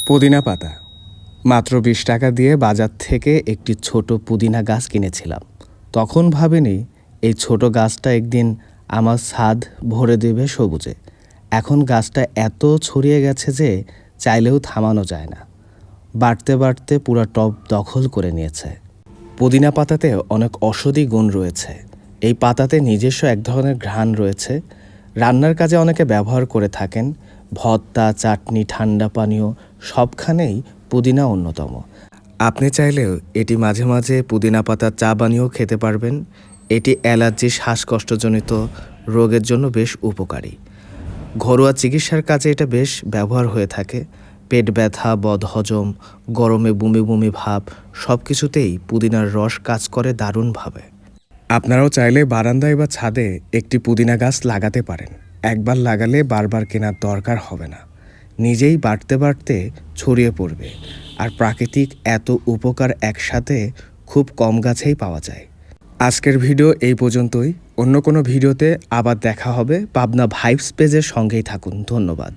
পুদিনা পাতা মাত্র ২০ টাকা দিয়ে বাজার থেকে একটি ছোট পুদিনা গাছ কিনেছিলাম। তখন ভাবিনি এই ছোট গাছটা একদিন আমার ছাদ ভরে দেবে সবুজে। এখন গাছটা এত ছড়িয়ে গেছে যে চাইলেও থামানো যায় না। বাড়তে বাড়তে পুরো টব দখল করে নিয়েছে। পুদিনা পাতাতে অনেক ঔষধি গুণ রয়েছে। এই পাতাতে নিজস্ব এক ধরনের ঘ্রাণ রয়েছে। রান্নার কাজে অনেকে ব্যবহার করে থাকেন। ভর্তা, চাটনি, ঠান্ডা পানীয় সবখানেই পুদিনা অন্যতম। আপনি চাইলেও এটি মাঝে মাঝে পুদিনা পাতার চা বানিয়েও খেতে পারবেন। এটি অ্যালার্জি, শ্বাসকষ্টজনিত রোগের জন্য বেশ উপকারী। ঘরোয়া চিকিৎসার কাজে এটা বেশ ব্যবহার হয়ে থাকে। পেট ব্যথা, বদহজম, গরমে বমি বমি ভাব সব কিছুতেই পুদিনার রস কাজ করে দারুণভাবে। আপনারাও চাইলে বারান্দায় বা ছাদে একটি পুদিনা গাছ লাগাতে পারেন। একবার লাগালে বারবার কেনার দরকার হবে না। নিজেই বাড়তে বাড়তে ছড়িয়ে পড়বে। আর প্রাকৃতিক এত উপকার একসাথে খুব কম গাছেই পাওয়া যায়। আজকের ভিডিও এই পর্যন্তই। অন্য কোনো ভিডিওতে আবার দেখা হবে। পাবনা ভাইবস পেজের সঙ্গেই থাকুন। ধন্যবাদ।